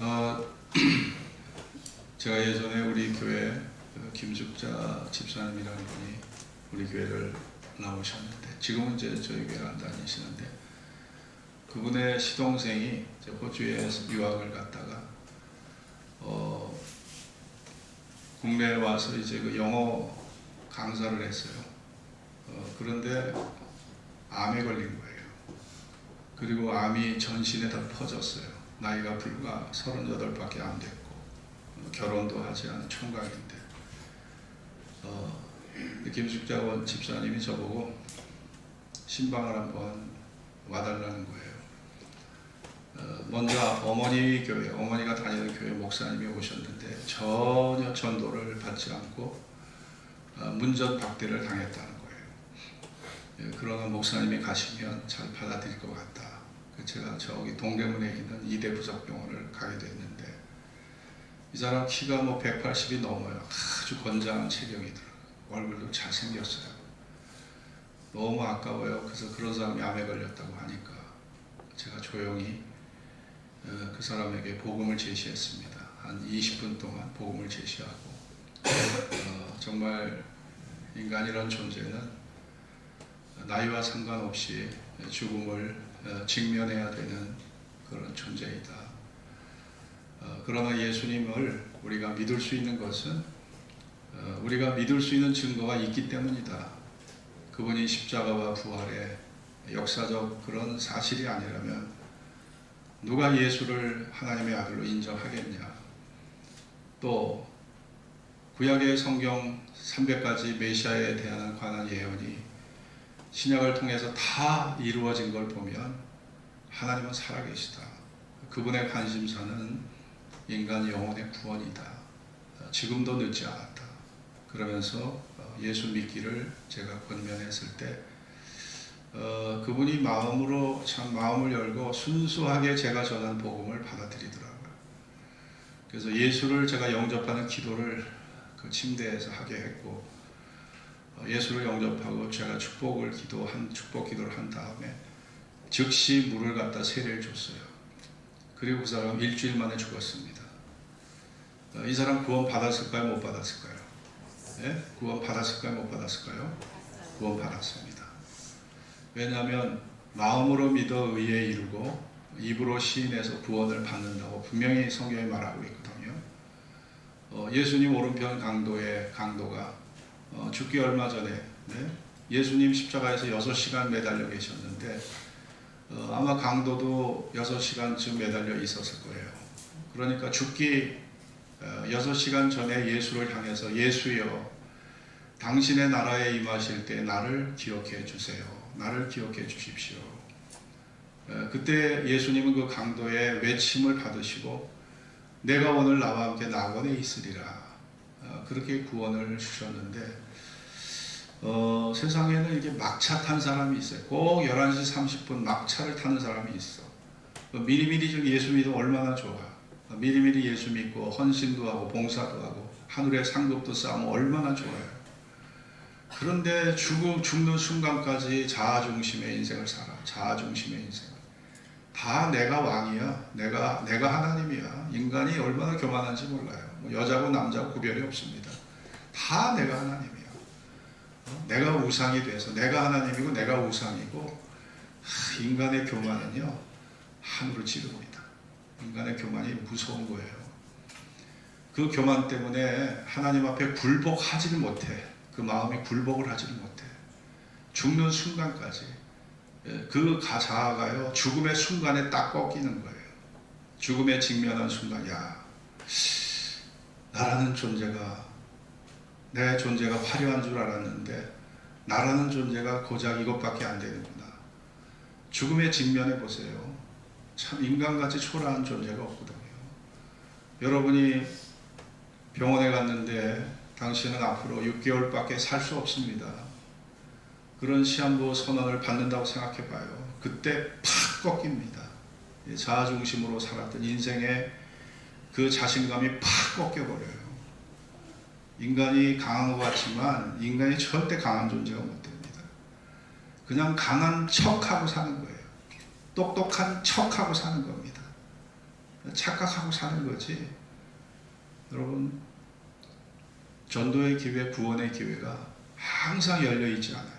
어, 제가 예전에 우리 교회 김숙자 집사님이라는 분이 우리 교회를 나오셨는데, 지금은 이제 저희 교회 안 다니시는데, 그분의 시동생이 이제 호주에 유학을 갔다가 국내에 와서 이제 그 영어 강사를 했어요. 그런데 암에 걸린 거예요. 그리고 암이 전신에 다 퍼졌어요. 나이가 불과 38밖에 안 됐고, 결혼도 하지 않은 총각인데, 김숙자 집사님이 저보고 신방을 한번 와달라는 거예요. 먼저 어머니 교회, 어머니가 다니는 교회 목사님이 오셨는데 전혀 전도를 받지 않고 문전박대를 당했다는 거예요. 그러나 목사님이 가시면 잘 받아들일 것 같다. 제가 저기 동대문에 있는 이대 부적병원을 가게 됐는데, 이 사람 키가 뭐 180이 넘어요. 아주 건장한 체격이더라고요. 얼굴도 잘생겼어요. 너무 아까워요. 그래서 그런 사람이 암에 걸렸다고 하니까 제가 조용히 그 사람에게 복음을 제시했습니다. 한 20분 동안 복음을 제시하고, 정말 인간이란 존재는 나이와 상관없이 죽음을 직면해야 되는 그런 존재이다. 그러나 예수님을 우리가 믿을 수 있는 것은 우리가 믿을 수 있는 증거가 있기 때문이다. 그분이 십자가와 부활의 역사적 그런 사실이 아니라면 누가 예수를 하나님의 아들로 인정하겠냐. 또 구약의 성경 300가지 메시아에 대한 관한 예언이 신약을 통해서 다 이루어진 걸 보면 하나님은 살아계시다. 그분의 관심사는 인간 영혼의 구원이다. 지금도 늦지 않았다. 그러면서 예수 믿기를 제가 권면했을 때 그분이 마음으로 참 마음을 열고 순수하게 제가 전한 복음을 받아들이더라고요. 그래서 예수를 제가 영접하는 기도를 그 침대에서 하게 했고, 예수를 영접하고 제가 축복 기도를 한 다음에 즉시 물을 갖다 세례를 줬어요. 그리고 그 사람 일주일 만에 죽었습니다. 이 사람 구원 받았을까요? 못 받았을까요? 네? 구원 받았을까요? 못 받았을까요? 구원 받았습니다. 왜냐하면 마음으로 믿어 의에 이르고 입으로 시인해서 구원을 받는다고 분명히 성경이 말하고 있거든요. 예수님 오른편 강도가 죽기 얼마 전에, 네? 예수님 십자가에서 6시간 매달려 계셨는데 아마 강도도 6시간쯤 매달려 있었을 거예요. 그러니까 죽기 6시간 전에 예수를 향해서 예수여, 당신의 나라에 임하실 때 나를 기억해 주세요. 나를 기억해 주십시오. 그때 예수님은 그 강도의 외침을 받으시고 내가 오늘 나와 함께 낙원에 있으리라, 그렇게 구원을 주셨는데, 세상에는 이렇게 막차 탄 사람이 있어요. 꼭 11시 30분 막차를 타는 사람이 있어. 미리미리 좀 예수 믿으면 얼마나 좋아. 미리미리 예수 믿고 헌신도 하고 봉사도 하고 하늘의 상급도 쌓으면 얼마나 좋아요. 그런데 죽는 순간까지 자아중심의 인생을 살아. 자아중심의 인생. 다 내가 왕이야. 내가 하나님이야. 인간이 얼마나 교만한지 몰라요. 여자고 남자고 구별이 없습니다. 다 내가 하나님이야. 내가 우상이 돼서 내가 하나님이고 내가 우상이고, 인간의 교만은요 하늘을 찌릅니다. 인간의 교만이 무서운 거예요. 그 교만 때문에 하나님 앞에 굴복하지를 못해. 그 마음이 굴복을 하지를 못해. 죽는 순간까지 그 자아가요 죽음의 순간에 딱 꺾이는 거예요. 죽음에 직면한 순간, 야, 나라는 존재가, 내 존재가 화려한 줄 알았는데 나라는 존재가 고작 이것밖에 안 되는구나. 죽음에 직면해 보세요. 참 인간같이 초라한 존재가 없거든요. 여러분이 병원에 갔는데 당신은 앞으로 6개월밖에 살 수 없습니다. 그런 시한부 선언을 받는다고 생각해 봐요. 그때 팍 꺾입니다. 자아중심으로 살았던 인생의 그 자신감이 팍 꺾여버려요. 인간이 강한 것 같지만 인간이 절대 강한 존재가 못 됩니다. 그냥 강한 척하고 사는 거예요. 똑똑한 척하고 사는 겁니다. 착각하고 사는 거지. 여러분, 전도의 기회, 구원의 기회가 항상 열려 있지 않아요.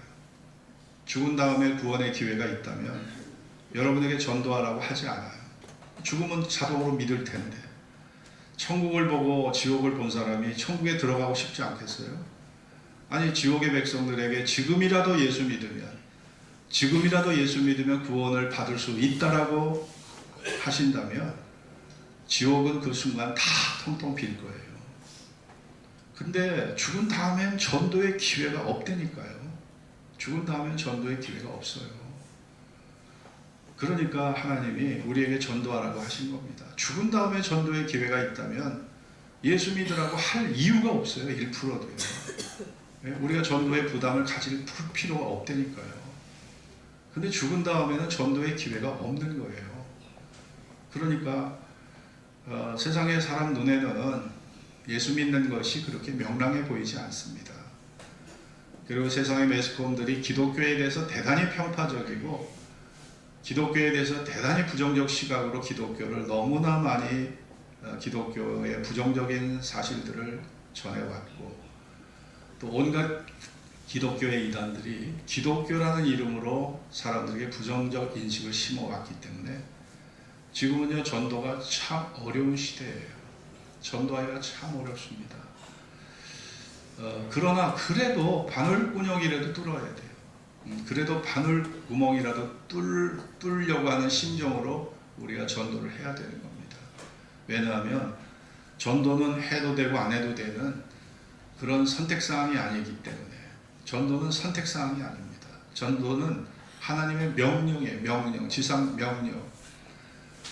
죽은 다음에 구원의 기회가 있다면 여러분에게 전도하라고 하지 않아요. 죽으면 자동으로 믿을 텐데. 천국을 보고 지옥을 본 사람이 천국에 들어가고 싶지 않겠어요? 아니, 지옥의 백성들에게 지금이라도 예수 믿으면 구원을 받을 수 있다라고 하신다면 지옥은 그 순간 다 통통 빌 거예요. 근데 죽은 다음엔 전도의 기회가 없다니까요. 죽은 다음엔 전도의 기회가 없어요. 그러니까 하나님이 우리에게 전도하라고 하신 겁니다. 죽은 다음에 전도의 기회가 있다면 예수 믿으라고 할 이유가 없어요. 1%도요. 우리가 전도의 부담을 가질 필요가 없다니까요. 근데 죽은 다음에는 전도의 기회가 없는 거예요. 그러니까 세상의 사람 눈에는 예수 믿는 것이 그렇게 명랑해 보이지 않습니다. 그리고 세상의 매스컴들이 기독교에 대해서 대단히 편파적이고 기독교에 대해서 대단히 부정적 시각으로 기독교를 너무나 많이 기독교의 부정적인 사실들을 전해왔고 또 온갖 기독교의 이단들이 기독교라는 이름으로 사람들에게 부정적 인식을 심어왔기 때문에 지금은요, 전도가 참 어려운 시대예요. 전도하기가 참 어렵습니다. 그러나 그래도 바늘구멍이라도 뚫어야 돼요. 그래도 바늘구멍이라도 뚫으려고 하는 심정으로 우리가 전도를 해야 되는 겁니다. 왜냐하면 전도는 해도 되고 안 해도 되는 그런 선택사항이 아니기 때문에 전도는 선택사항이 아닙니다. 전도는 하나님의 명령이에요. 명령, 지상 명령.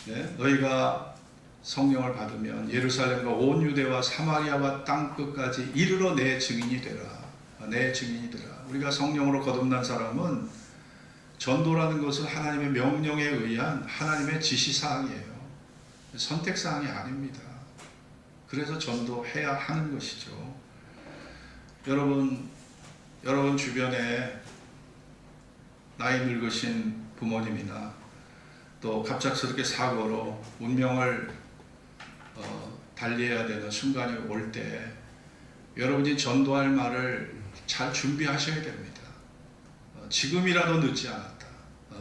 네? 너희가 성령을 받으면 예루살렘과 온 유대와 사마리아와 땅끝까지 이르러 내 증인이 되라. 내 증인이 되라. 우리가 성령으로 거듭난 사람은 전도라는 것은 하나님의 명령에 의한 하나님의 지시사항이에요. 선택사항이 아닙니다. 그래서 전도해야 하는 것이죠. 여러분 주변에 나이 늙으신 부모님이나 또 갑작스럽게 사고로 운명을 달리해야 되는 순간이 올 때 여러분이 전도할 말을 잘 준비하셔야 됩니다. 지금이라도 늦지 않았다.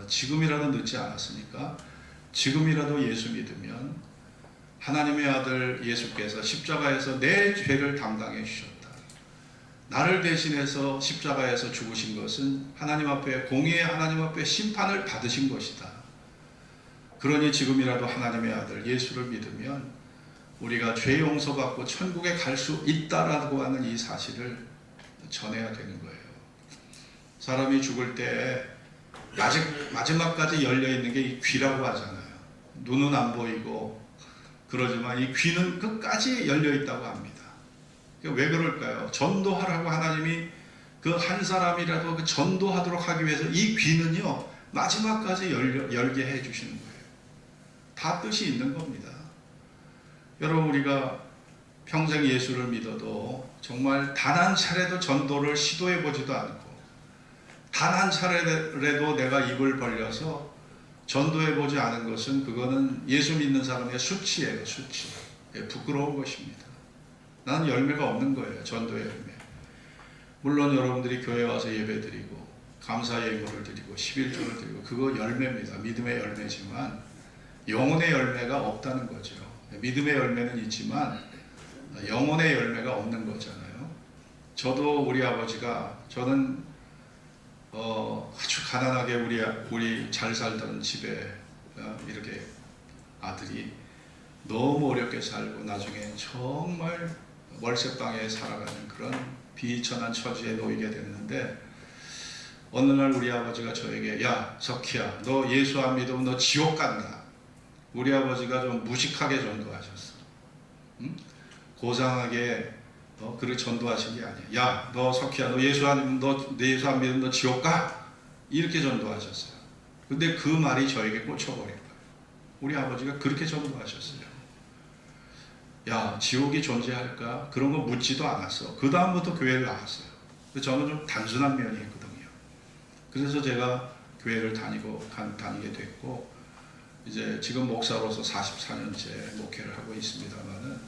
지금이라도 늦지 않았으니까 지금이라도 예수 믿으면 하나님의 아들 예수께서 십자가에서 내 죄를 담당해 주셨다. 나를 대신해서 십자가에서 죽으신 것은 하나님 앞에 공의의 하나님 앞에 심판을 받으신 것이다. 그러니 지금이라도 하나님의 아들 예수를 믿으면 우리가 죄 용서받고 천국에 갈 수 있다라고 하는 이 사실을 전해야 되는 거예요. 사람이 죽을 때 마지막까지 열려있는 게 이 귀라고 하잖아요. 눈은 안 보이고 그러지만 이 귀는 끝까지 열려있다고 합니다. 왜 그럴까요? 전도하라고 하나님이 그 한 사람이라도 전도하도록 하기 위해서 이 귀는요 마지막까지 열게 해주시는 거예요. 다 뜻이 있는 겁니다. 여러분, 우리가 평생 예수를 믿어도 정말 단 한 차례도 전도를 시도해 보지도 않고 단 한 차례라도 내가 입을 벌려서 전도해 보지 않은 것은 그거는 예수 믿는 사람의 수치예요. 수치. 부끄러운 것입니다. 나는 열매가 없는 거예요. 전도의 열매. 물론 여러분들이 교회 와서 예배 드리고 감사 예물을 드리고 11조를 드리고 그거 열매입니다. 믿음의 열매지만 영혼의 열매가 없다는 거죠. 믿음의 열매는 있지만 영혼의 열매가 없는 거잖아요. 저도 우리 아버지가 저는 아주 가난하게 우리 잘 살던 집에 이렇게 아들이 너무 어렵게 살고 나중에 정말 월세방에 살아가는 그런 비천한 처지에 놓이게 됐는데 어느 날 우리 아버지가 저에게 야 석희야 너 예수 안 믿으면 너 지옥 간다. 우리 아버지가 좀 무식하게 전도하셨어. 응? 고상하게 그렇게 전도하신 게 아니야. 야 너 석희야 너 예수 안 믿으면 너 지옥 가. 이렇게 전도하셨어요. 근데 그 말이 저에게 꽂혀버린 거예요. 우리 아버지가 그렇게 전도하셨어요. 야 지옥이 존재할까? 그런 거 묻지도 않았어. 그 다음부터 교회를 나왔어요. 저는 좀 단순한 면이 있거든요. 그래서 제가 교회를 다니게 됐고 이제 지금 목사로서 44년째 목회를 하고 있습니다만은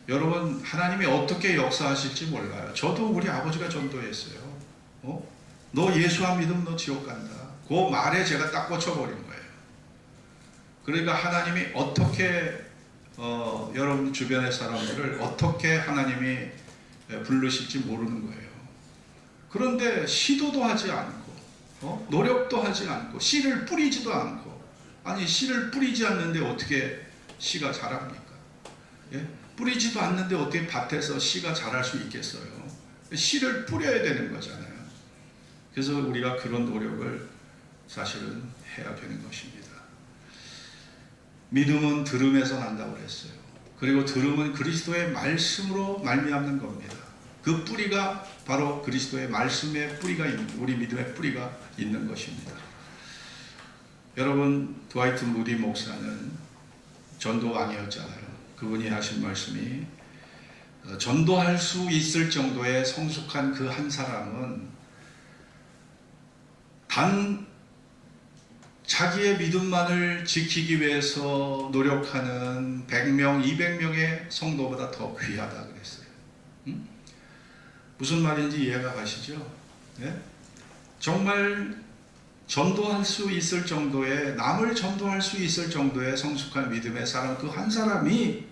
여러분 하나님이 어떻게 역사하실지 몰라요. 저도 우리 아버지가 전도했어요. 너 예수 안 믿으면 너 지옥 간다. 그 말에 제가 딱 꽂혀버린 거예요. 그러니까 하나님이 어떻게 여러분 주변의 사람들을 어떻게 하나님이 부르실지 모르는 거예요. 그런데 시도도 하지 않고 노력도 하지 않고 씨를 뿌리지도 않고, 아니 씨를 뿌리지 않는데 어떻게 씨가 자랍니까? 예? 뿌리지도 않는데 어떻게 밭에서 씨가 자랄 수 있겠어요? 씨를 뿌려야 되는 거잖아요. 그래서 우리가 그런 노력을 사실은 해야 되는 것입니다. 믿음은 들음에서 난다고 그랬어요. 그리고 들음은 그리스도의 말씀으로 말미암는 겁니다. 그 뿌리가 바로 그리스도의 말씀의 뿌리가 있는, 우리 믿음의 뿌리가 있는 것입니다. 여러분, 드와이트 무디 목사는 전도왕이었잖아요. 그분이 하신 말씀이 전도할 수 있을 정도의 성숙한 그 한 사람은 단 자기의 믿음만을 지키기 위해서 노력하는 100명, 200명의 성도보다 더 귀하다 그랬어요. 무슨 말인지 이해가 가시죠? 네? 정말 전도할 수 있을 정도의, 남을 전도할 수 있을 정도의 성숙한 믿음의 사람, 그 한 사람이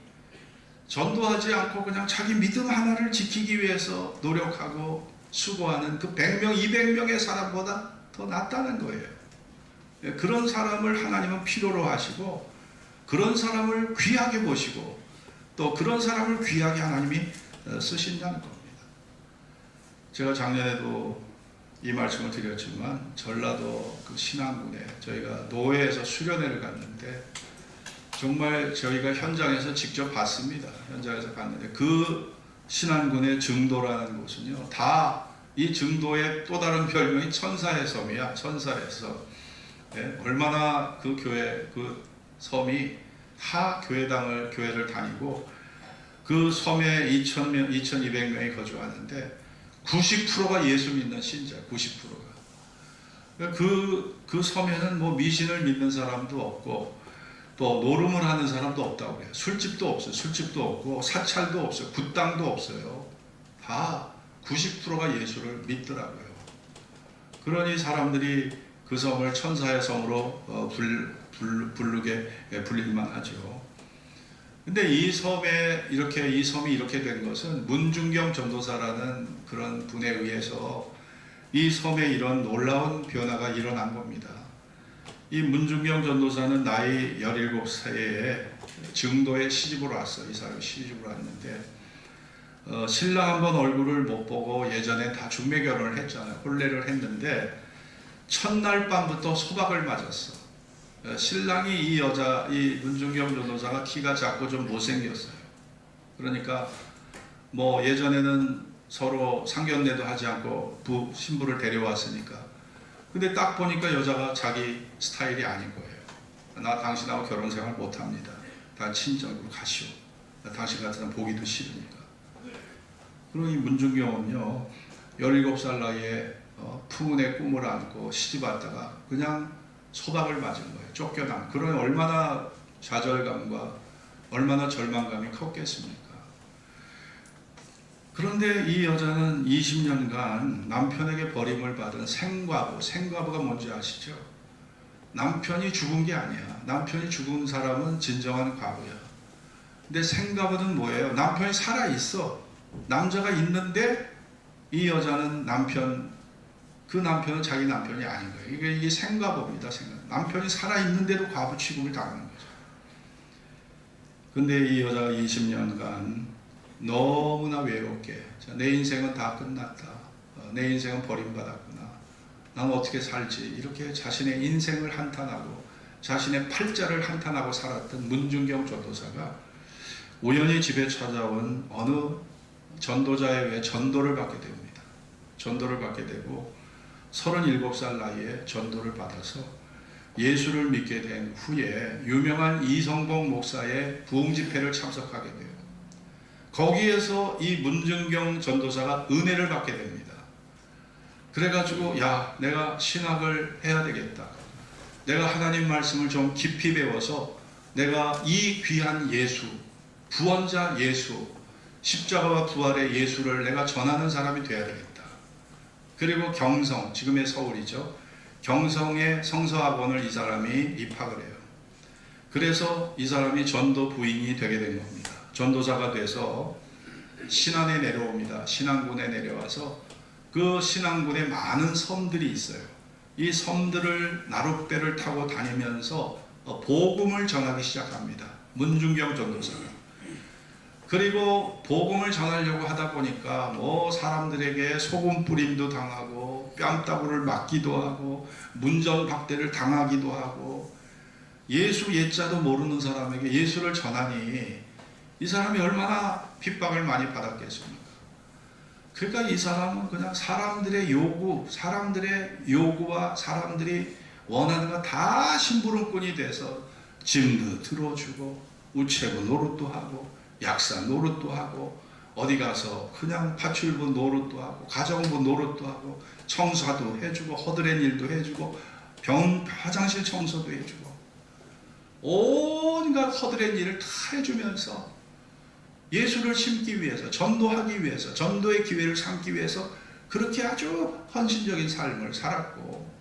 전도하지 않고 그냥 자기 믿음 하나를 지키기 위해서 노력하고 수고하는 그 100명, 200명의 사람보다 더 낫다는 거예요. 그런 사람을 하나님은 필요로 하시고, 그런 사람을 귀하게 보시고, 또 그런 사람을 귀하게 하나님이 쓰신다는 겁니다. 제가 작년에도 이 말씀을 드렸지만, 전라도 그 신안군에 저희가 노회에서 수련회를 갔는데 정말 저희가 현장에서 직접 봤습니다. 현장에서 봤는데 그 신안군의 증도라는 곳은요, 다 이 증도의 또 다른 별명이 천사의 섬이야. 천사의 섬. 네, 얼마나 그 교회, 그 섬이 다 교회를 다니고 그 섬에 2,000명, 2,200명이 거주하는데 90%가 예수 믿는 신자, 90%가. 그 섬에는 뭐 미신을 믿는 사람도 없고 또 노름을 하는 사람도 없다고 그래요. 술집도 없어요. 술집도 없고 사찰도 없어요. 굿당도 없어요. 다 90%가 예수를 믿더라고요. 그러니 사람들이 그 섬을 천사의 섬으로 불릴만 하죠. 근데 이 섬이 이렇게 된 것은 문중경 전도사라는 그런 분에 의해서 이 섬에 이런 놀라운 변화가 일어난 겁니다. 이 문중경 전도사는 나이 17세에 증도에 시집으로 왔어요. 이 사람이 시집으로 왔는데 신랑 한번 얼굴을 못 보고 예전에 다 중매 결혼을 했잖아요. 혼례를 했는데 첫날 밤부터 소박을 맞았어. 신랑이 이 문중경 전도사가 키가 작고 좀 못생겼어요. 그러니까 뭐 예전에는 서로 상견례도 하지 않고 신부를 데려왔으니까. 근데 딱 보니까 여자가 자기 스타일이 아닌 거예요. 나 당신하고 결혼 생활 못합니다. 다 친정으로 가시오. 당신 같은 사람 보기도 싫으니까. 그러니 문중경은요, 17살 나이에 풍운의 꿈을 안고 시집 왔다가 그냥 소박을 맞은 거예요. 쫓겨난. 그러니 얼마나 좌절감과 얼마나 절망감이 컸겠습니까? 그런데 이 여자는 20년간 남편에게 버림을 받은 생과부가 뭔지 아시죠? 남편이 죽은 게 아니야. 남편이 죽은 사람은 진정한 과부야. 근데 생과부는 뭐예요? 남편이 살아있어. 남자가 있는데 이 여자는 그 남편은 자기 남편이 아닌 거예요. 이게 생과부입니다. 남편이 살아있는데도 과부 취급을 당하는 거죠. 근데 이 여자가 20년간 너무나 외롭게, 내 인생은 다 끝났다. 내 인생은 버림받았구나. 난 어떻게 살지? 이렇게 자신의 인생을 한탄하고 자신의 팔자를 한탄하고 살았던 문중경 전도사가 우연히 집에 찾아온 어느 전도자에 의해 전도를 받게 됩니다. 전도를 받게 되고 37살 나이에 전도를 받아서 예수를 믿게 된 후에 유명한 이성봉 목사의 부흥 집회를 참석하게 돼요. 거기에서 이 문중경 전도사가 은혜를 받게 됩니다. 그래가지고 야, 내가 신학을 해야 되겠다. 내가 하나님 말씀을 좀 깊이 배워서 내가 이 귀한 예수, 구원자 예수, 십자가와 부활의 예수를 내가 전하는 사람이 되어야 되겠다. 그리고 경성, 지금의 서울이죠. 경성의 성서학원을 이 사람이 입학을 해요. 그래서 이 사람이 전도 부인이 되게 된 겁니다. 전도사가 돼서 신안에 내려옵니다. 신안군에 내려와서 그 신안군에 많은 섬들이 있어요. 이 섬들을 나룻배를 타고 다니면서 복음을 전하기 시작합니다. 문중경 전도사가. 그리고 복음을 전하려고 하다 보니까 뭐 사람들에게 소금 뿌림도 당하고 뺨따구를 맞기도 하고 문전박대를 당하기도 하고 예수 예자도 모르는 사람에게 예수를 전하니 이 사람이 얼마나 핍박을 많이 받았겠습니까? 그러니까 이 사람은 그냥 사람들의 요구와 사람들이 원하는 거 다 심부름꾼이 돼서 짐도 들어주고 우체부 노릇도 하고 약사 노릇도 하고 어디 가서 그냥 파출부 노릇도 하고 가정부 노릇도 하고 청소도 해주고 허드렛 일도 해주고 화장실 청소도 해주고 온갖 허드렛 일을 다 해주면서 예수를 심기 위해서, 전도하기 위해서, 전도의 기회를 삼기 위해서 그렇게 아주 헌신적인 삶을 살았고,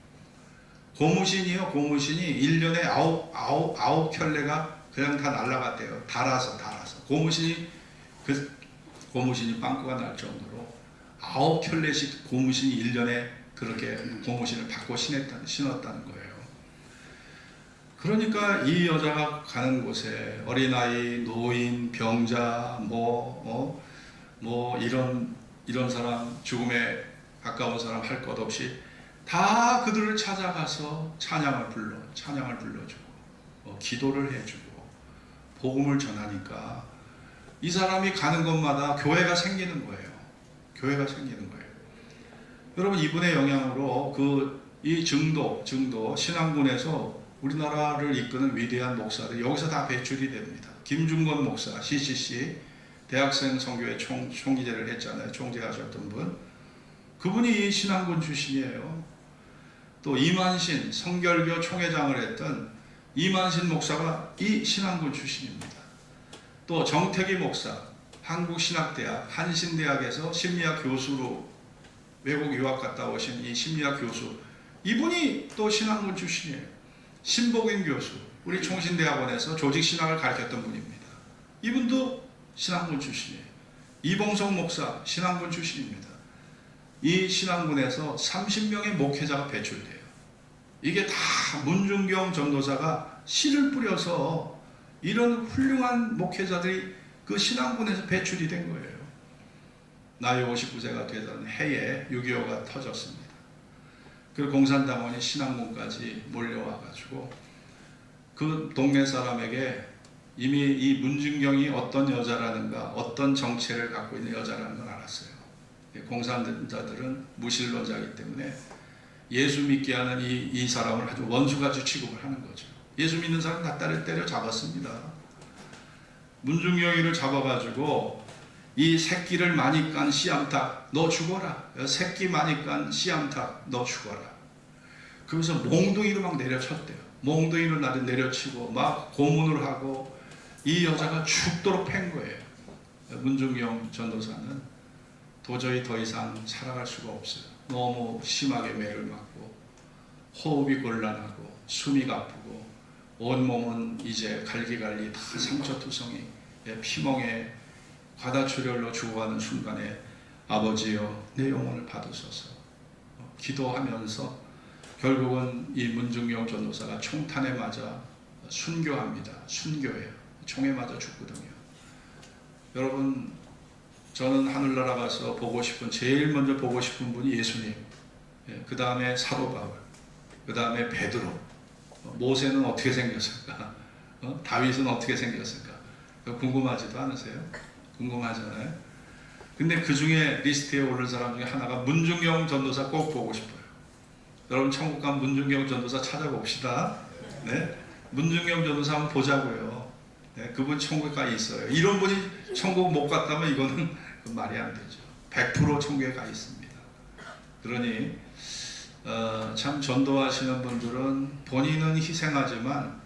고무신이요, 고무신이 1년에 아홉 켤레가 그냥 다 날아갔대요. 달아서. 고무신이 빵꾸가 날 정도로 9켤레씩 고무신이 1년에 그렇게 고무신을 받고 신었다는 거예요. 그러니까 이 여자가 가는 곳에 어린아이, 노인, 병자, 이런 사람, 죽음에 가까운 사람 할 것 없이 다 그들을 찾아가서 찬양을 불러주고 기도를 해주고 복음을 전하니까 이 사람이 가는 곳마다 교회가 생기는 거예요. 여러분, 이분의 영향으로 이 증도 신앙군에서 우리나라를 이끄는 위대한 목사들 여기서 다 배출이 됩니다. 김중건 목사, CCC 대학생 선교회 총기제를 했잖아요. 총재하셨던 분. 그분이 신앙군 출신이에요. 또 이만신 성결교 총회장을 했던 이만신 목사가 이 신앙군 출신입니다. 또 정태기 목사, 한국신학대학 한신대학에서 심리학 교수로 외국 유학 갔다 오신 이 심리학 교수, 이분이 또 신앙군 출신이에요. 신복인 교수, 우리 총신대학원에서 조직신학을 가르쳤던 분입니다. 이분도 신앙군 출신이에요. 이봉성 목사, 신앙군 출신입니다. 이 신앙군에서 30명의 목회자가 배출돼요. 이게 다 문중경 전도사가 씨를 뿌려서 이런 훌륭한 목회자들이 그 신앙군에서 배출이 된 거예요. 나이 59세가 되던 해에 6.25가 터졌습니다. 그 공산당원이 신앙군까지 몰려와가지고 그 동네 사람에게 이미 이 문중경이 어떤 여자라는가, 어떤 정체를 갖고 있는 여자라는 걸 알았어요. 공산자들은 무신론자이기 때문에 예수 믿게 하는 이 사람을 아주 원수같이 취급을 하는 거죠. 예수 믿는 사람 다 때려 잡았습니다. 문중경이를 잡아가지고 이 새끼를 많이 깐 씨암탉 너 죽어라. 새끼 많이 깐 씨암탉 너 죽어라. 그래서 몽둥이로 막 내려쳤대요. 몽둥이로 내려치고 막 고문을 하고 이 여자가 죽도록 팬 거예요. 문중경 전도사는 도저히 더 이상 살아갈 수가 없어요. 너무 심하게 매를 맞고 호흡이 곤란하고 숨이 가쁘고 온몸은 이제 갈기갈리 다 상처투성이 피멍에 과다출혈로 죽어가는 순간에 아버지여 내 영혼을 받으소서 기도하면서 결국은 이 문중경 전도사가 총탄에 맞아 순교합니다. 순교해요. 총에 맞아 죽거든요. 여러분, 저는 하늘나라 가서 제일 먼저 보고 싶은 분이 예수님, 그 다음에 사도 바울, 그 다음에 베드로. 모세는 어떻게 생겼을까? 다윗은 어떻게 생겼을까? 궁금하지도 않으세요? 궁금하잖아요. 근데 그 중에 리스트에 오른 사람 중에 하나가 문중경 전도사 꼭 보고 싶어요. 여러분, 천국 가면 문중경 전도사 찾아봅시다. 네? 문중경 전도사 한번 보자고요. 네? 그분 천국에 가 있어요. 이런 분이 천국 못 갔다면 이거는 말이 안 되죠. 100% 천국에 가 있습니다. 그러니 참 전도하시는 분들은 본인은 희생하지만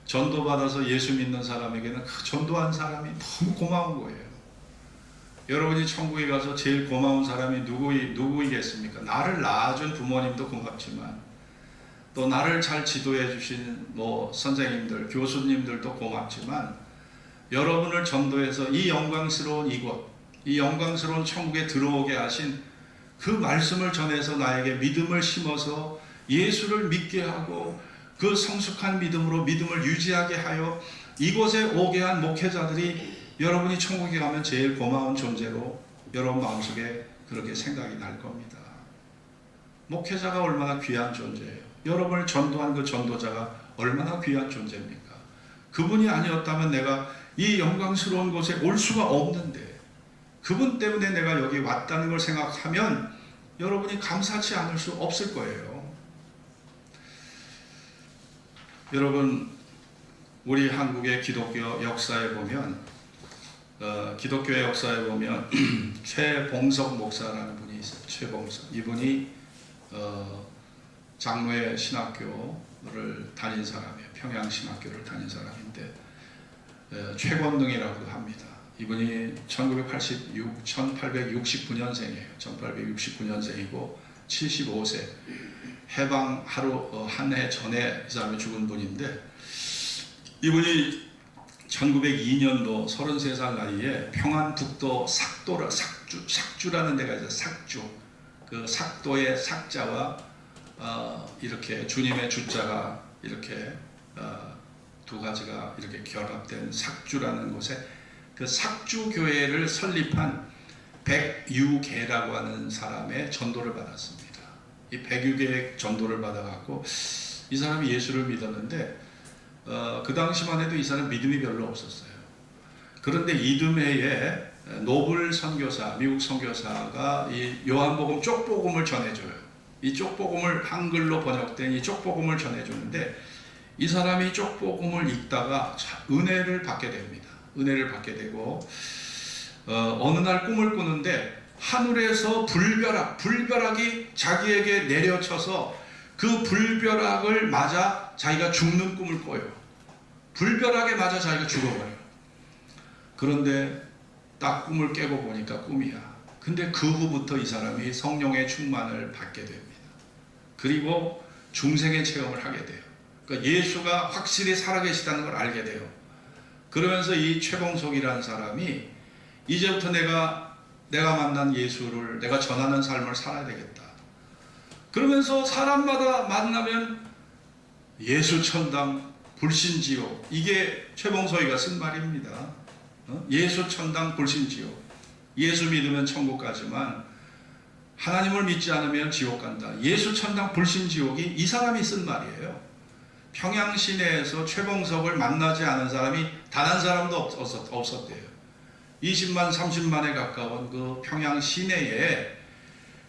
전도받아서 예수 믿는 사람에게는 그 전도한 사람이 너무 고마운 거예요. 여러분이 천국에 가서 제일 고마운 사람이 누구이겠습니까? 나를 낳아준 부모님도 고맙지만 또 나를 잘 지도해 주신 선생님들, 교수님들도 고맙지만 여러분을 전도해서 이 영광스러운 이곳, 이 영광스러운 천국에 들어오게 하신 그 말씀을 전해서 나에게 믿음을 심어서 예수를 믿게 하고 그 성숙한 믿음으로 믿음을 유지하게 하여 이곳에 오게 한 목회자들이 여러분이 천국에 가면 제일 고마운 존재로 여러분 마음속에 그렇게 생각이 날 겁니다. 목회자가 얼마나 귀한 존재예요. 여러분을 전도한 그 전도자가 얼마나 귀한 존재입니까? 그분이 아니었다면 내가 이 영광스러운 곳에 올 수가 없는데 그분 때문에 내가 여기 왔다는 걸 생각하면 여러분이 감사치 않을 수 없을 거예요. 여러분, 우리 한국의 기독교 역사에 보면 기독교의 역사에 보면 최봉석 목사라는 분이 있어요. 최봉석. 이분이 장로의 신학교를 다닌 사람이에요. 평양신학교를 다닌 사람인데 최권능이라고도 합니다. 이분이 1869년생이에요. 1869년생이고 75세. 해방 하루 한 해 전에 이 사람이 죽은 분인데 이분이 1902년도 33살 나이에 평안북도 삭주라는 데가 있어요. 삭주. 그 삭도의 삭자와 이렇게 주님의 주자가 이렇게 두 가지가 이렇게 결합된 삭주라는 곳에 그 삭주교회를 설립한 백유계라고 하는 사람의 전도를 받았습니다. 이 백유계의 전도를 받아갖고 이 사람이 예수를 믿었는데 그 당시만 해도 이 사람 믿음이 별로 없었어요. 그런데 이듬해에 노블 선교사, 미국 선교사가 이 요한복음 쪽복음을 전해줘요. 이 쪽복음을 한글로 번역된 이 쪽복음을 전해주는데 이 사람이 쪽복음을 읽다가 은혜를 받게 됩니다. 은혜를 받게 되고 어느 날 꿈을 꾸는데 하늘에서 불벼락이 자기에게 내려쳐서 그 불벼락을 맞아 자기가 죽는 꿈을 꿔요. 불벼락에 맞아 자기가 죽어버려요. 그런데 딱 꿈을 깨고 보니까 꿈이야. 근데 그 후부터 이 사람이 성령의 충만을 받게 됩니다. 그리고 중생의 체험을 하게 돼요. 그러니까 예수가 확실히 살아계시다는 걸 알게 돼요. 그러면서 이 최봉석이라는 사람이 이제부터 내가 만난 예수를 내가 전하는 삶을 살아야 되겠다. 그러면서 사람마다 만나면 예수 천당 불신지옥, 이게 최봉석이가 쓴 말입니다. 예수 천당 불신지옥. 예수 믿으면 천국 가지만 하나님을 믿지 않으면 지옥 간다. 예수 천당 불신지옥이 이 사람이 쓴 말이에요. 평양 시내에서 최봉석을 만나지 않은 사람이 단 한 사람도 없었대요. 20만 30만에 가까운 그 평양 시내에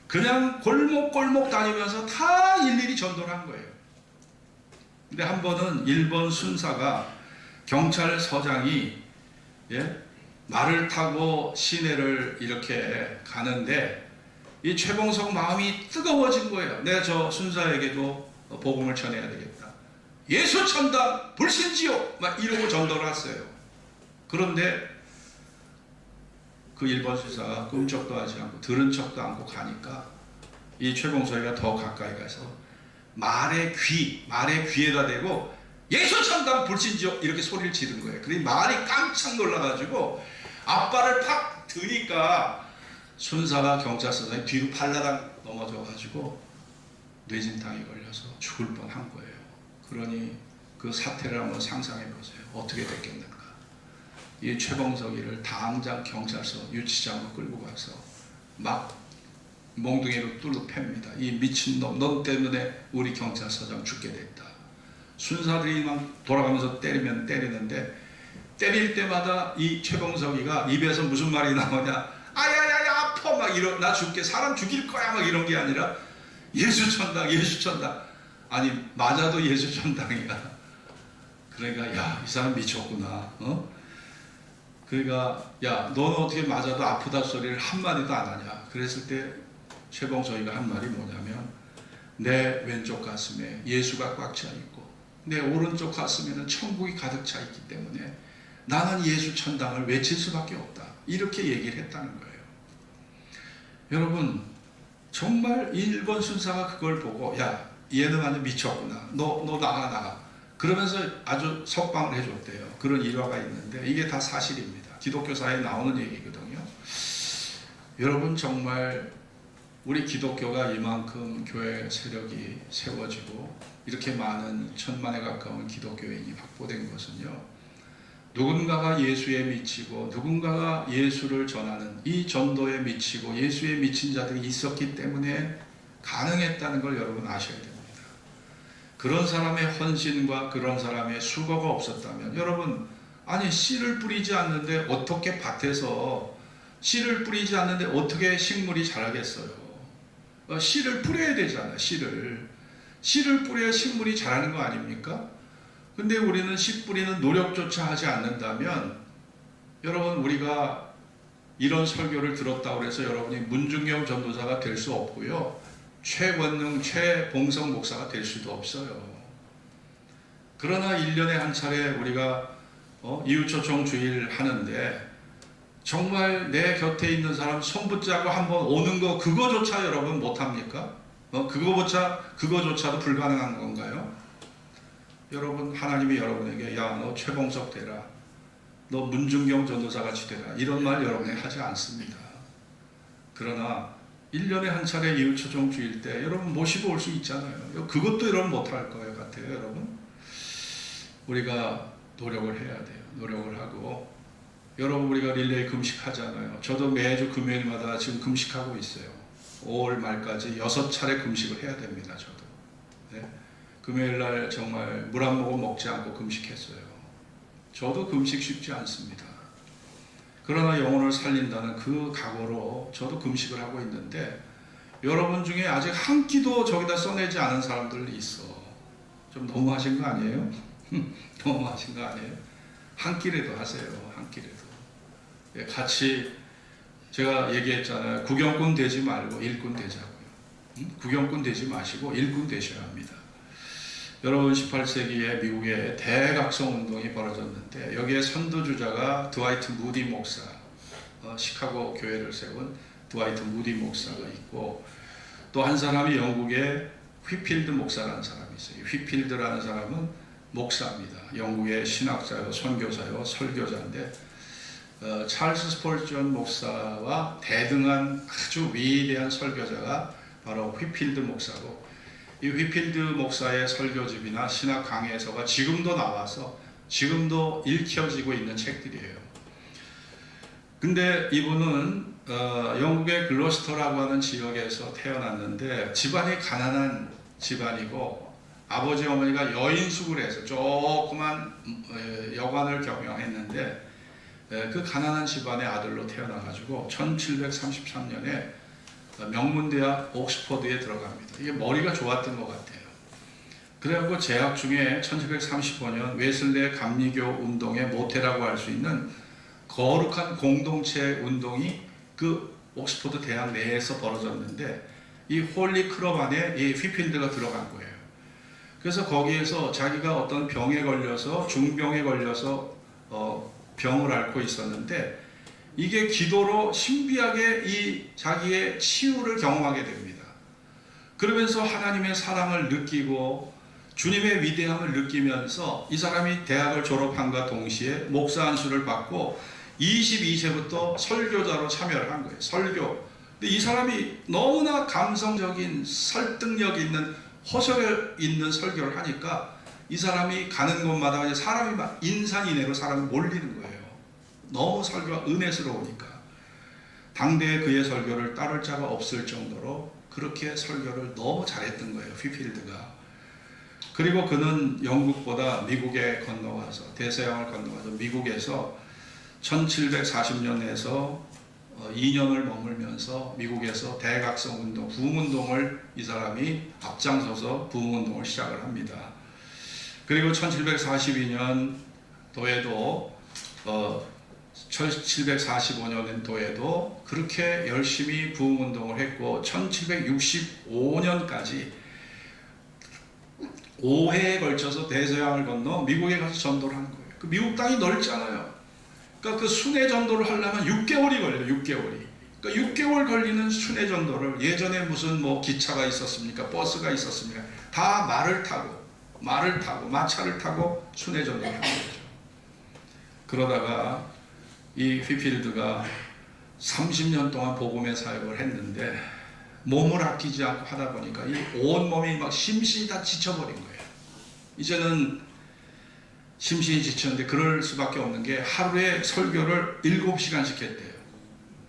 그냥 골목골목 다니면서 다 일일이 전도를 한 거예요. 근데 한 번은 일본 순사가 경찰서장이 말을 타고 시내를 이렇게 가는데 이 최봉석 마음이 뜨거워진 거예요. 내가 저 순사에게도 복음을 전해야 되겠다. 예수 천당 불신지옥 막 이러고 전도를 했어요. 그런데 그 일본 순사가 꿈쩍도 하지 않고 들은 척도 않고 가니까 이 최봉석이가 더 가까이 가서 말의 귀에다 대고 예수 천당 불신지옥 이렇게 소리를 지른 거예요. 그러니 말이 깜짝 놀라가지고 앞발을 팍 드니까 순사가 경찰서장이 뒤로 발라당 넘어져가지고 뇌진탕에 걸려서 죽을 뻔한 거예요. 그러니 그 사태를 한번 상상해 보세요. 어떻게 됐겠는가. 이 최봉석이를 당장 경찰서 유치장으로 끌고 가서 막 몽둥이로 뚫어 팹니다. 이 미친놈, 너 때문에 우리 경찰서장 죽게 됐다. 순사들이 막 돌아가면서 때리는데 때릴 때마다 이 최봉석이가 입에서 무슨 말이 나오냐, 아야야야 아파 막 이런, 나 죽게, 사람 죽일 거야 막 이런 게 아니라 예수 천당 아니 맞아도 예수 천당이야. 그러니까 야, 이 사람 미쳤구나. 그러니까 야, 너는 어떻게 맞아도 아프다 소리를 한마디도 안 하냐. 그랬을 때 최봉석이가 한 말이 뭐냐면 내 왼쪽 가슴에 예수가 꽉 차 있고 내 오른쪽 가슴에는 천국이 가득 차 있기 때문에 나는 예수 천당을 외칠 수밖에 없다. 이렇게 얘기를 했다는 거예요. 여러분, 정말 일본 순사가 그걸 보고 야, 얘는 완전 미쳤구나. 너 나가. 그러면서 아주 석방을 해줬대요. 그런 일화가 있는데 이게 다 사실입니다. 기독교사에 나오는 얘기거든요. 여러분, 정말 우리 기독교가 이만큼 교회 세력이 세워지고 이렇게 많은 1000만에 가까운 기독교인이 확보된 것은요, 누군가가 예수에 미치고 누군가가 예수를 전하는 이 전도에 미치고 예수에 미친 자들이 있었기 때문에 가능했다는 걸 여러분 아셔야 됩니다. 그런 사람의 헌신과 그런 사람의 수고가 없었다면, 여러분, 아니 씨를 뿌리지 않는데 어떻게 밭에서 씨를 뿌리지 않는데 어떻게 식물이 자라겠어요? 씨를 뿌려야 되잖아. 씨를 뿌려야 식물이 자라는 거 아닙니까? 근데 우리는 씨 뿌리는 노력조차 하지 않는다면, 여러분, 우리가 이런 설교를 들었다고 해서 여러분이 문중경 전도사가 될 수 없고요, 최권능, 최봉성 목사가 될 수도 없어요. 그러나 1년에 한 차례 우리가 이웃초청 주일 하는데 정말 내 곁에 있는 사람 손 붙잡고 한번 오는 거, 그거조차 여러분 못합니까? 그거조차도 불가능한 건가요? 여러분, 하나님이 여러분에게 야, 너 최봉석 되라, 너 문중경 전도사 같이 되라, 이런 말 여러분에게 하지 않습니다. 그러나 1년에 한 차례 이웃초청 주일 때 여러분 모시고 올 수 있잖아요. 그것도 여러분 못할 것 같아요. 여러분, 우리가 노력을 해야 돼요. 노력을 하고, 여러분, 우리가 릴레이 금식 하잖아요. 저도 매주 금요일마다 지금 금식하고 있어요. 5월 말까지 6차례 금식을 해야 됩니다. 저도. 네. 금요일날 정말 물 한 모금 먹지 않고 금식했어요. 저도 금식 쉽지 않습니다. 그러나 영혼을 살린다는 그 각오로 저도 금식을 하고 있는데, 여러분 중에 아직 한 끼도 저기다 써내지 않은 사람들이 있어. 좀 너무하신 거 아니에요? 너무하신 거 아니에요? 한 끼라도 하세요. 한 끼라도. 같이 제가 얘기했잖아요. 구경꾼 되지 말고 일꾼 되자고요. 구경꾼 되지 마시고 일꾼 되셔야 합니다. 여러분, 18세기에 미국에 대각성 운동이 벌어졌는데 여기에 선두주자가 드와이트 무디 목사, 시카고 교회를 세운 드와이트 무디 목사가 있고, 또 한 사람이 영국의 휘필드 목사라는 사람이 있어요. 휘필드라는 사람은 목사입니다. 영국의 신학자요, 선교사요, 설교자인데 찰스 스폴전 목사와 대등한 아주 위대한 설교자가 바로 휘필드 목사고, 이 휘필드 목사의 설교집이나 신학 강해서가 지금도 나와서 지금도 읽혀지고 있는 책들이에요. 근데 이분은 영국의 글로스터라고 하는 지역에서 태어났는데 집안이 가난한 집안이고, 아버지 어머니가 여인숙을 해서 조그만 여관을 경영했는데 그 가난한 집안의 아들로 태어나가지고 1733년에 명문대학 옥스퍼드에 들어갑니다. 이게 머리가 좋았던 것 같아요. 그래갖고 재학 중에 1735년 웨슬레 감리교 운동의 모태라고 할 수 있는 거룩한 공동체 운동이 그 옥스퍼드 대학 내에서 벌어졌는데, 이 홀리 클럽 안에 이 휘필드가 들어간 거예요. 그래서 거기에서 자기가 어떤 병에 걸려서, 중병에 걸려서 병을 앓고 있었는데, 이게 기도로 신비하게 이 자기의 치유를 경험하게 됩니다. 그러면서 하나님의 사랑을 느끼고 주님의 위대함을 느끼면서 이 사람이 대학을 졸업함과 동시에 목사 안수를 받고 22세부터 설교자로 참여를 한 거예요. 설교. 근데 이 사람이 너무나 감성적인, 설득력 있는, 허설 있는 설교를 하니까 이 사람이 가는 곳마다 그냥 사람이 막 인산인해로 사람이 몰리는 거예요. 너무 설교가 은혜스러우니까. 당대에 그의 설교를 따를 자가 없을 정도로 그렇게 설교를 너무 잘했던 거예요, 휘필드가. 그리고 그는 영국보다 미국에 건너가서, 대서양을 건너가서 미국에서 1740년에서 2년을 머물면서 미국에서 대각성 운동, 부흥운동을 이 사람이 앞장서서 부흥운동을 시작을 합니다. 그리고 1742년 도에도 1745년도에도 그렇게 열심히 부흥운동을 했고 1765년까지 5회에 걸쳐서 대서양을 건너 미국에 가서 전도를 한 거예요. 그 미국 땅이 넓잖아요. 그러니까 그 순회 전도를 하려면 6개월이 걸려요. 6개월이. 그러니까 6개월 걸리는 순회 전도를, 예전에 무슨 뭐 기차가 있었습니까? 버스가 있었습니까? 다 말을 타고 마차를 타고 순회 전도를 한 거죠. 그러다가 이 휘필드가 30년 동안 복음의 사역을 했는데 몸을 아끼지 않고 하다 보니까 이 온몸이 막 심신이 다 지쳐버린 거예요. 이제는 심신이 지쳤는데 그럴 수밖에 없는 게 하루에 설교를 7시간씩 했대요.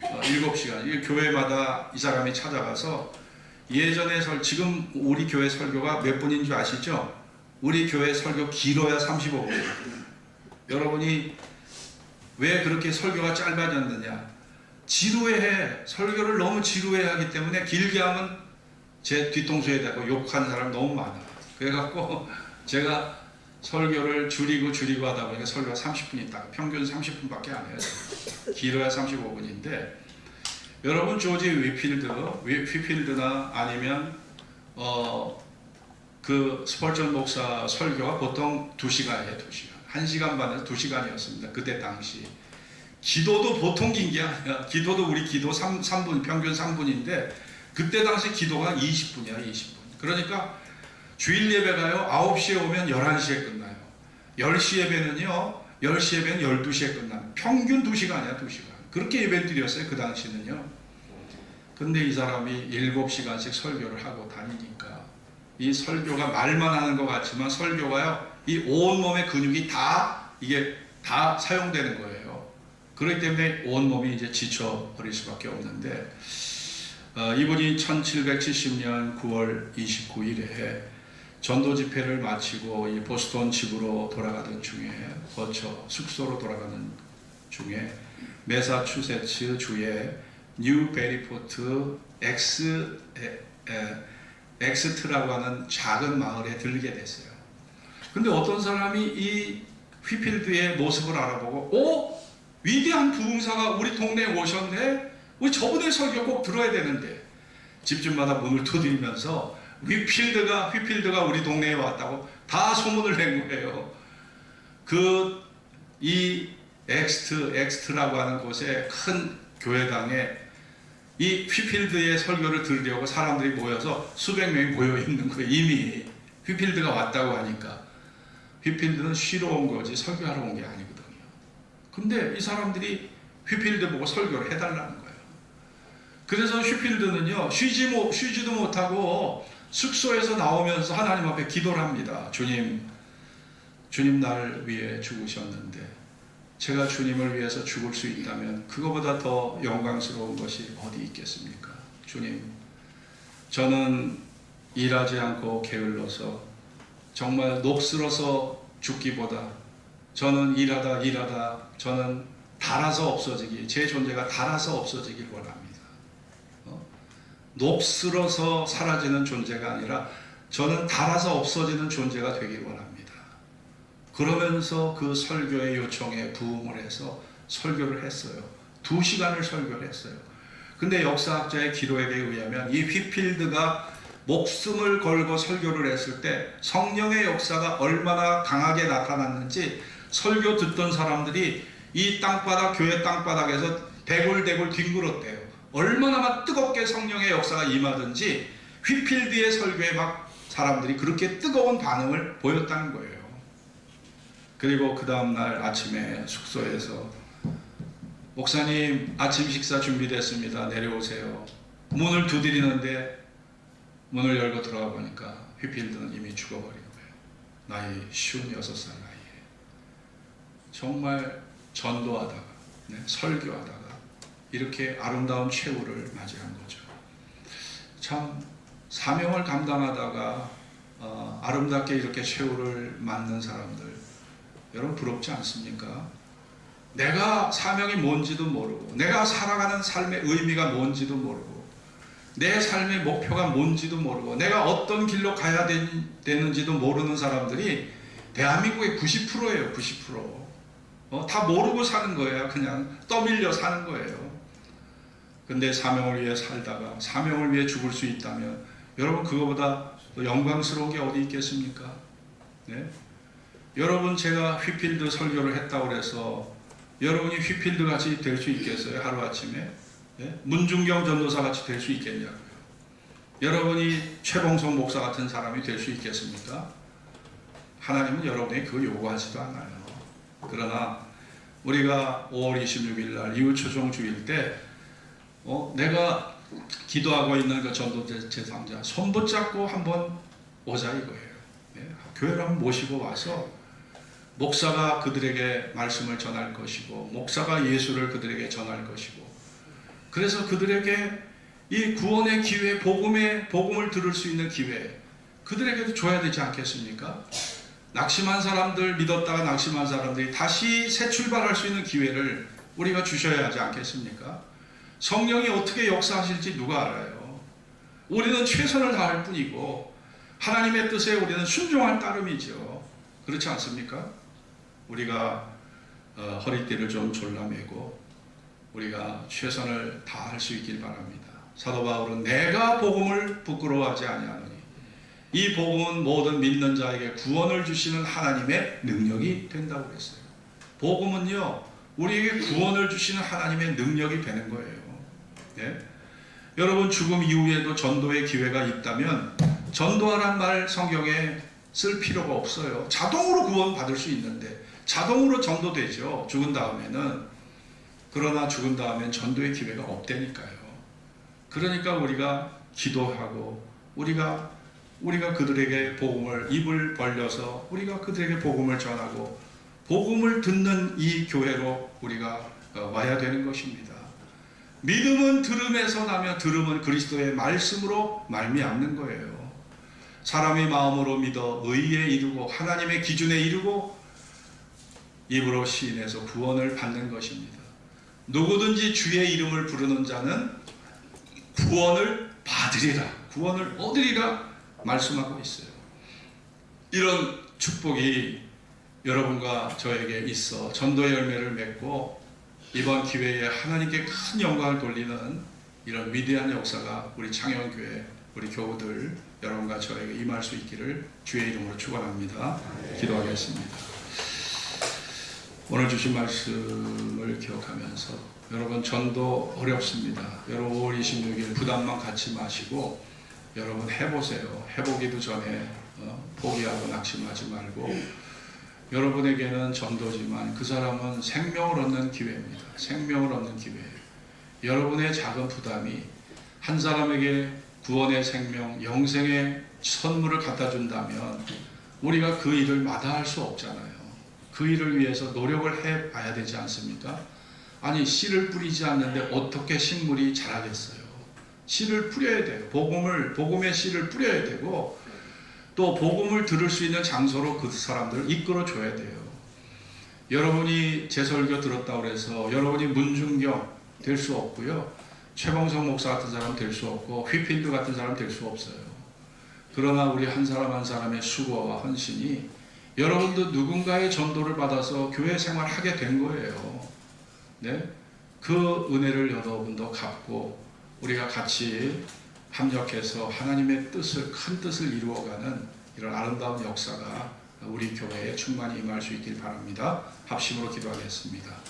7시간. 이 교회마다 이 사람이 찾아가서 예전에 지금 우리 교회 설교가 몇 분인 줄 아시죠? 우리 교회 설교 길어야 35분. 여러분이 왜 그렇게 설교가 짧아졌느냐? 지루해. 설교를 너무 지루해 하기 때문에 길게 하면 제 뒤통수에 대고 욕하는 사람 너무 많아. 그래갖고 제가 설교를 줄이고 하다 보니까 설교가 30분이 딱 평균 30분밖에 안 해요. 길어야 35분인데 여러분 조지 휘필드나 아니면 그 스펄전 목사 설교가 보통 2시간이에요. 2시간. 1시간 반에서 2시간이었습니다. 그때 당시. 기도도 보통 긴 게 아니야. 기도도 우리 기도 3분, 평균 3분인데 그때 당시 기도가 20분이야. 20분. 그러니까 주일 예배가요 9시에 오면 11시에 끝나요. 10시 예배는요 10시 예배는 12시에 끝나요. 평균 2시간이야. 2시간. 그렇게 예배 드렸어요. 그 당시는요. 근데 이 사람이 7시간씩 설교를 하고 다니니까 이 설교가 말만 하는 것 같지만 설교가요 이 온몸의 근육이 이게 다 사용되는 거예요. 그렇기 때문에 온몸이 이제 지쳐버릴 수밖에 없는데 이분이 1770년 9월 29일에 전도 집회를 마치고 이 보스턴 집으로 돌아가던 중에 숙소로 돌아가는 중에 매사추세츠 주의 뉴 베리포트 엑스트라고 하는 작은 마을에 들게 됐어요. 근데 어떤 사람이 이 휘필드의 모습을 알아보고 위대한 부흥사가 우리 동네에 오셨네? 우리 저분의 설교 꼭 들어야 되는데 집집마다 문을 두드리면서 휘필드가 우리 동네에 왔다고 다 소문을 낸 거예요. 이 엑스트라고 하는 곳에 큰 교회당에 이 휘필드의 설교를 들으려고 사람들이 모여서 수백 명이 모여 있는 거예요. 이미 휘필드가 왔다고 하니까. 휘필드는 쉬러 온 거지 설교하러 온 게 아니거든요. 근데 이 사람들이 휘필드 보고 설교를 해달라는 거예요. 그래서 휘필드는요 쉬지도 못하고 숙소에서 나오면서 하나님 앞에 기도를 합니다. 주님 날 위해 죽으셨는데 제가 주님을 위해서 죽을 수 있다면 그거보다 더 영광스러운 것이 어디 있겠습니까? 주님, 저는 일하지 않고 게을러서 정말 녹슬어서 죽기보다 저는 일하다 저는 닳아서 제 존재가 닳아서 없어지길 원합니다. 녹슬어서 사라지는 존재가 아니라 저는 닳아서 없어지는 존재가 되길 원합니다. 그러면서 그 설교의 요청에 부응을 해서 설교를 했어요. 2시간을 설교를 했어요. 근데 역사학자의 기록에 의하면 이 휘필드가 목숨을 걸고 설교를 했을 때 성령의 역사가 얼마나 강하게 나타났는지 설교 듣던 사람들이 이 땅바닥, 교회 땅바닥에서 대굴대굴 뒹굴었대요. 얼마나 막 뜨겁게 성령의 역사가 임하든지 휘필드의 설교에 막 사람들이 그렇게 뜨거운 반응을 보였다는 거예요. 그리고 그 다음날 아침에 숙소에서 목사님 아침 식사 준비됐습니다. 내려오세요. 문을 두드리는데 문을 열고 들어가 보니까 휘필드는 이미 죽어버린 거예요. 나이 56살 나이에. 정말 전도하다가 설교하다가 이렇게 아름다운 최후를 맞이한 거죠. 참 사명을 감당하다가 아름답게 이렇게 최후를 맞는 사람들 여러분 부럽지 않습니까? 내가 사명이 뭔지도 모르고 내가 살아가는 삶의 의미가 뭔지도 모르고 내 삶의 목표가 뭔지도 모르고 내가 어떤 길로 가야 되는지도 모르는 사람들이 대한민국의 90%예요. 90%. 다 모르고 사는 거예요. 그냥 떠밀려 사는 거예요. 근데 사명을 위해 살다가 사명을 위해 죽을 수 있다면 여러분 그거보다 또 영광스러운 게 어디 있겠습니까? 네? 여러분, 제가 휘필드 설교를 했다고 해서 여러분이 휘필드 같이 될 수 있겠어요? 하루아침에? 네? 문중경 전도사 같이 될 수 있겠냐고요? 여러분이 최봉성 목사 같은 사람이 될 수 있겠습니까? 하나님은 여러분에게 그거 요구하지도 않아요. 그러나 우리가 5월 26일 날 이웃초청 주일 때 내가 기도하고 있는 그 전도 제3자 손 붙잡고 한번 오자 이거예요. 네? 교회를 한번 모시고 와서 목사가 그들에게 말씀을 전할 것이고 목사가 예수를 그들에게 전할 것이고 그래서 그들에게 이 구원의 기회, 복음을 들을 수 있는 기회 그들에게도 줘야 되지 않겠습니까? 낙심한 사람들, 믿었다가 낙심한 사람들이 다시 새 출발할 수 있는 기회를 우리가 주셔야 하지 않겠습니까? 성령이 어떻게 역사하실지 누가 알아요? 우리는 최선을 다할 뿐이고 하나님의 뜻에 우리는 순종할 따름이죠. 그렇지 않습니까? 우리가 허리띠를 좀 졸라매고 우리가 최선을 다할 수 있길 바랍니다. 사도 바울은 내가 복음을 부끄러워하지 아니하노니 이 복음은 모든 믿는 자에게 구원을 주시는 하나님의 능력이 된다고 그랬어요. 복음은요, 우리에게 구원을 주시는 하나님의 능력이 되는 거예요. 네? 여러분, 죽음 이후에도 전도의 기회가 있다면 전도하란 말 성경에 쓸 필요가 없어요. 자동으로 구원 받을 수 있는데 자동으로 전도되죠. 죽은 다음에는. 그러나 죽은 다음엔 전도의 기회가 없다니까요. 그러니까 우리가 기도하고 우리가 그들에게 복음을 입을 벌려서 우리가 그들에게 복음을 전하고 복음을 듣는 이 교회로 우리가 와야 되는 것입니다. 믿음은 들음에서 나며 들음은 그리스도의 말씀으로 말미암는 거예요. 사람의 마음으로 믿어 의에 이르고 하나님의 기준에 이르고 입으로 시인해서 구원을 받는 것입니다. 누구든지 주의 이름을 부르는 자는 구원을 받으리라, 구원을 얻으리라 말씀하고 있어요. 이런 축복이 여러분과 저에게 있어 전도의 열매를 맺고 이번 기회에 하나님께 큰 영광을 돌리는 이런 위대한 역사가 우리 창현교회 우리 교우들 여러분과 저에게 임할 수 있기를 주의 이름으로 축원합니다. 기도하겠습니다. 오늘 주신 말씀을 기억하면서 여러분, 전도 어렵습니다. 여러분 5월 26일 부담만 갖지 마시고 여러분 해보세요. 해보기도 전에 포기하고 낙심하지 말고 여러분에게는 전도지만 그 사람은 생명을 얻는 기회입니다. 생명을 얻는 기회예요. 여러분의 작은 부담이 한 사람에게 구원의 생명, 영생의 선물을 갖다 준다면 우리가 그 일을 마다할 수 없잖아요. 그 일을 위해서 노력을 해봐야 되지 않습니까? 아니, 씨를 뿌리지 않는데 어떻게 식물이 자라겠어요? 씨를 뿌려야 돼요. 복음의 씨를 뿌려야 되고 또 복음을 들을 수 있는 장소로 그 사람들을 이끌어 줘야 돼요. 여러분이 제 설교 들었다고 해서 여러분이 문중경 될 수 없고요. 최봉성 목사 같은 사람 될 수 없고 휘필드 같은 사람 될 수 없어요. 그러나 우리 한 사람 한 사람의 수고와 헌신이 여러분도 누군가의 전도를 받아서 교회 생활하게 된 거예요. 네? 그 은혜를 여러분도 갚고 우리가 같이 합력해서 하나님의 뜻을, 큰 뜻을 이루어가는 이런 아름다운 역사가 우리 교회에 충만히 임할 수 있길 바랍니다. 합심으로 기도하겠습니다.